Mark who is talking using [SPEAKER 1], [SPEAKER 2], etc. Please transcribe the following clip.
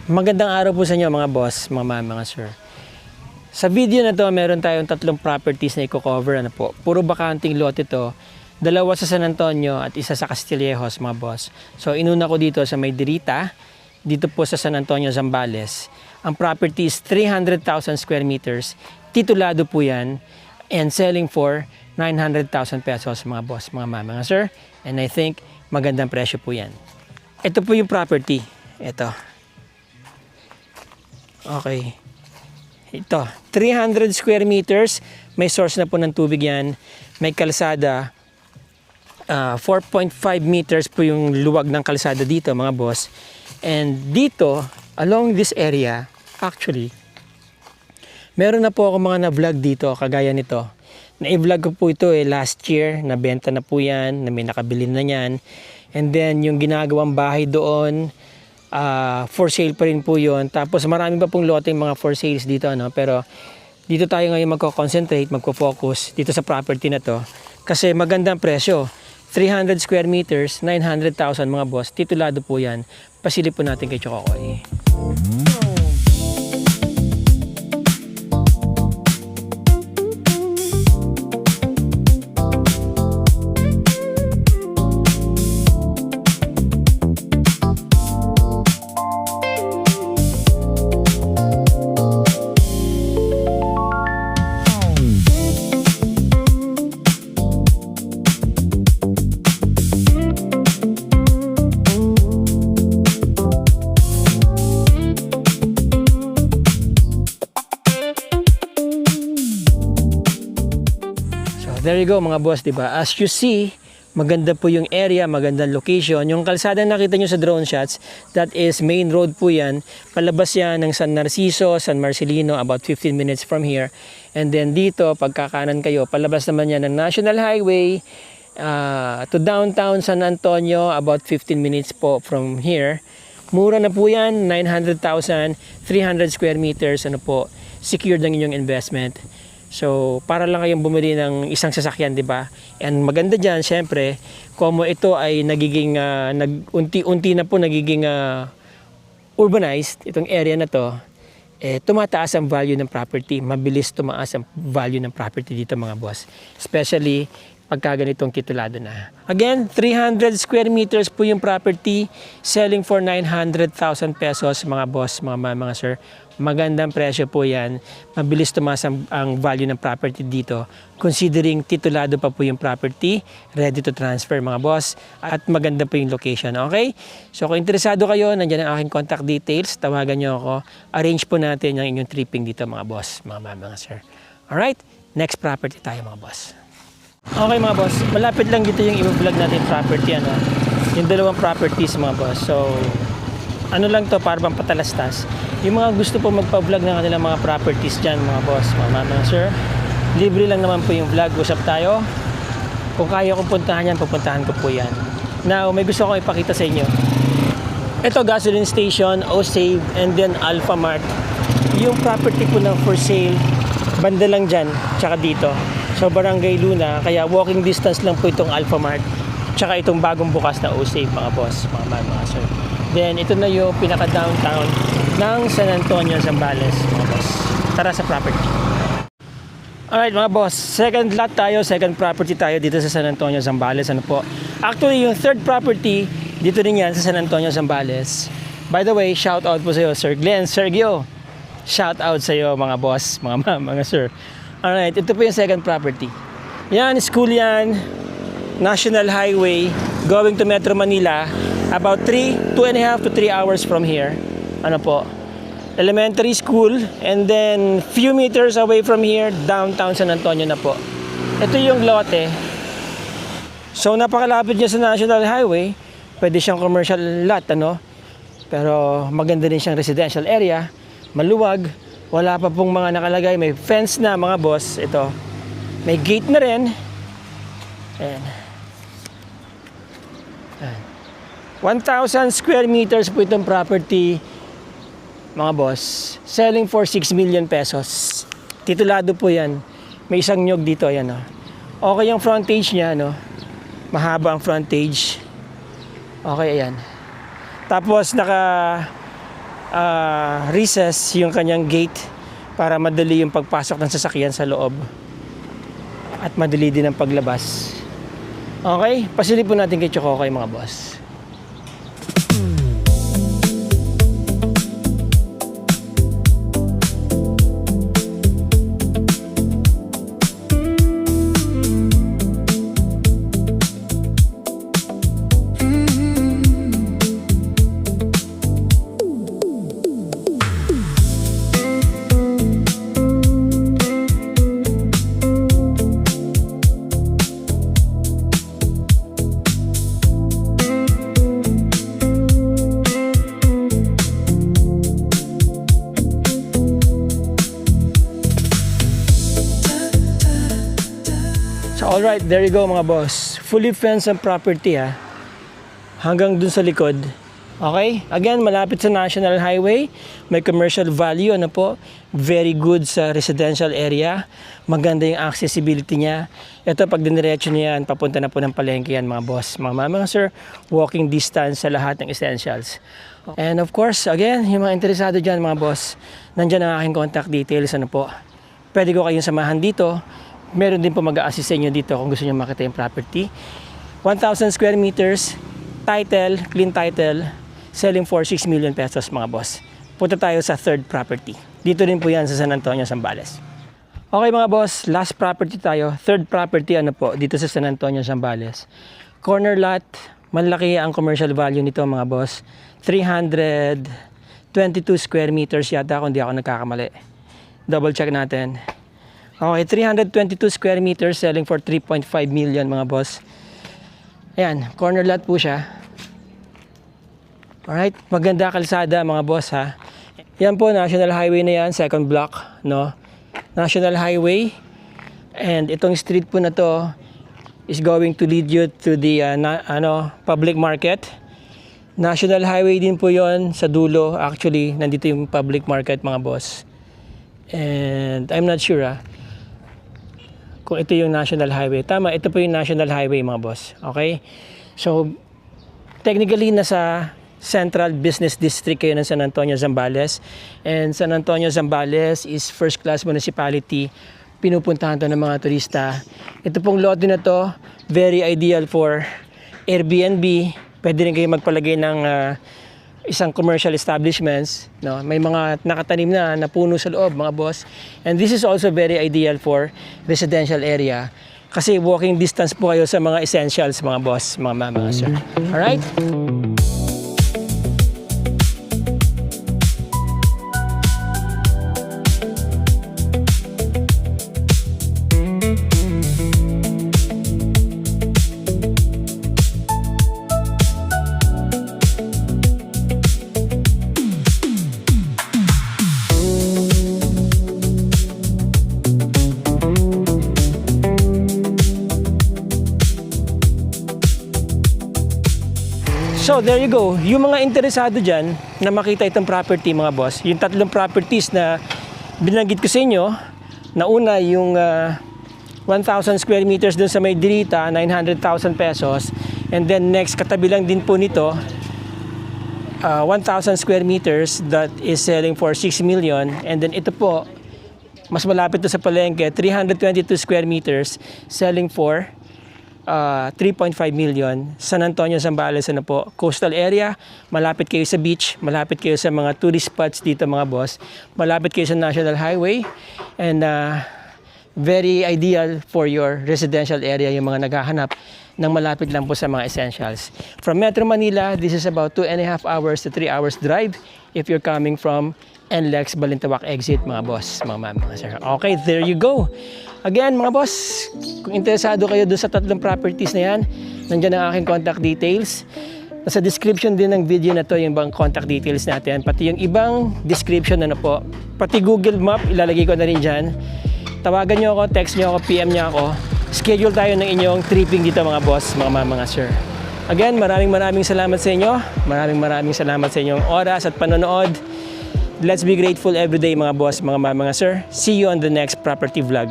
[SPEAKER 1] Magandang araw po sa inyo mga boss, mga sir. Sa video na to, meron tayong 3 properties na i-cover. Ano po? Puro bakanting lot ito. 2 sa San Antonio at 1 sa Castillejos, mga boss. So inuna ko dito sa Maydirita, dito po sa San Antonio, Zambales. Ang property is 300,000 square meters. Titulado po yan and selling for 900,000 pesos, mga boss, mga sir. And I think magandang presyo po yan. Ito po yung property. Ito. Okay. Ito, 300 square meters. May source na po ng tubig yan. May kalsada. 4.5 meters po yung luwag ng kalsada dito, mga boss. And dito, along this area, actually, meron na po ako mga na-vlog dito, kagaya nito. Na-vlog ko po ito last year. Nabenta na po yan, na may nakabili na yan. And then, yung ginagawang bahay doon, for sale pa rin po yun. Tapos marami pa pong lote mga for sales dito, no? Pero dito tayo ngayon magko-concentrate, magko-focus dito sa property na to. Kasi magandang presyo. 300 square meters, 900,000, mga boss. Titulado po yan. Pasilip po natin kay Chokokoy. There you go, mga boss, diba? As you see, maganda po yung area, magandang location. Yung kalsada nakita nyo sa drone shots, that is main road po yan. Palabas yan ng San Narciso, San Marcelino, about 15 minutes from here. And then dito, pagkakanan kayo, palabas naman yan ng National Highway to downtown San Antonio, about 15 minutes po from here. Mura na po yan, 900,000, 300 square meters, ano po, secured ng inyong investment. So, para lang kayong bumili ng isang sasakyan, di ba? And maganda dyan, syempre, kung ito ay nagiging, unti-unti na po nagiging urbanized, itong area na to, tumataas ang value ng property. Mabilis tumaas ang value ng property dito, mga boss. Especially, pagka ganitong titulado na. Again, 300 square meters po yung property, selling for 900,000 pesos, mga boss, mga sir. Magandang presyo po yan. Mabilis tumaas ang value ng property dito. Considering titulado pa po yung property, ready to transfer, mga boss. At maganda po yung location, okay? So kung interesado kayo, nandiyan ang aking contact details. Tawagan nyo ako. Arrange po natin yung inyong tripping dito, mga boss, mga sir. Alright? Next property tayo, mga boss. Okay, mga boss. Malapit lang dito yung i-vlog natin property, ano? Yung 2 properties, mga boss. So, ano lang to, para bang patalastas. Yung mga gusto po magpa-vlog ng kanilang mga properties dyan, mga boss, mga sir, libre lang naman po yung vlog. Usap tayo. Kung kaya kong puntahan yan, pupuntahan ko po yan. Now, may gusto kong ipakita sa inyo. Ito, gasoline station, O-Save, and then Alpha Mart. Yung property po ng for sale, banda lang dyan, tsaka dito. So, Barangay Luna, kaya walking distance lang po itong Alpha Mart, tsaka itong bagong bukas na O-Save, mga boss, mga sir. Then, ito na yung pinaka-downtown ng San Antonio, Zambales, mga boss. Tara sa property. Alright, mga boss. Second lot tayo, second property tayo dito sa San Antonio, Zambales. Ano po? Actually, yung third property, dito rin yan sa San Antonio, Zambales. By the way, shout out po sa iyo, Sir Glenn, Sergio. Shout out sa iyo, mga boss, mga sir. Alright, ito po yung second property. Yan, school yan. National Highway, going to Metro Manila. About 2.5 to 3 hours from here. Ano po? Elementary school, and then few meters away from here, downtown San Antonio na po. Ito yung lote. So napakalapit niya sa National Highway. Pwede siyang commercial lot, ano? Pero maganda din siyang residential area. Maluwag. Wala pa pong mga nakalagay. May fence na, mga boss. Ito. May gate na rin. Ayan. 1,000 square meters po itong property, mga boss. Selling for 6 million pesos. Titulado po yan. May isang nyog dito, ayan, oh. Okay yung frontage niya, no? Mahaba ang frontage. Okay, ayan. Tapos recess yung kanyang gate para madali yung pagpasok ng sasakyan sa loob at madali din ang paglabas. Okay, pasilip po natin kay Chokokoy mga boss. Alright, there you go mga boss. Fully fenced ang property ha. Hanggang dun sa likod. Okay? Again, malapit sa National Highway. May commercial value, ano po. Very good sa residential area. Maganda yung accessibility niya. Ito, pag diniretso niya yan, papunta na po ng palengke yan mga boss. Mga sir, walking distance sa lahat ng essentials. And of course, again, yung mga interesado dyan mga boss, nandyan ang aking contact details, ano po. Pwede ko kayong samahan dito. Meron din po mag-a-assist sa inyo dito kung gusto niyo makita yung property. 1,000 square meters, title, clean title, selling for 6 million pesos mga boss. Punta tayo sa third property. Dito rin po yan sa San Antonio, Zambales. Okay mga boss, last property tayo. Third property ano po, dito sa San Antonio, Zambales. Corner lot, malaki ang commercial value nito mga boss. 322 square meters yata kung di ako nagkakamali. Double check natin. Okay, 322 square meters selling for 3.5 million mga boss. Ayan, corner lot po siya. Alright, maganda kalsada mga boss ha. Yan po, National Highway na yan, second block, no? National Highway. And itong street po na to is going to lead you to the public market. National Highway din po yon sa dulo. Actually, nandito yung public market mga boss. And I'm not sure kung ito yung National Highway. Tama, ito po yung National Highway mga boss. Okay? So, technically nasa Central Business District kayo ng San Antonio, Zambales. And San Antonio, Zambales is first class municipality. Pinupuntahan to ng mga turista. Ito pong lote na to, very ideal for Airbnb. Pwede rin kayo magpalagay ng isang commercial establishments, no? May mga nakatanim na puno sa loob mga boss. And this is also very ideal for residential area kasi walking distance po kayo sa mga essentials mga boss, mga sir. Alright? So there you go, yung mga interesado dyan na makita itong property mga boss, yung tatlong properties na binanggit ko sa inyo, na una yung 1,000 square meters dun sa may Dirita, 900,000 pesos, and then next katabi lang din po nito, 1,000 square meters that is selling for 6 million, and then ito po, mas malapit to sa palengke, 322 square meters selling for 3.5 million. San Antonio, Zambales, ano po, coastal area, malapit kayo sa beach, malapit kayo sa mga tourist spots dito mga boss, malapit kayo sa National Highway, and very ideal for your residential area, yung mga naghahanap ng malapit lang po sa mga essentials. From Metro Manila, this is about 2.5 hours to 3 hours drive if you're coming from NLEX Balintawak exit mga boss, mga sir. Okay, there you go. Again mga boss, kung interesado kayo doon sa tatlong properties na yan, nandiyan ang aking contact details. Nasa description din ng video na to yung ibang contact details natin, pati yung ibang description ano po, pati Google Map ilalagay ko na rin dyan. Tawagan nyo ako, text nyo ako, PM nyo ako. Schedule tayo ng inyong tripping dito mga boss, mga sir. Again, maraming salamat sa inyo. Maraming salamat sa inyong oras at panonood. Let's be grateful every day mga boss, mga sir. See you on the next property vlog.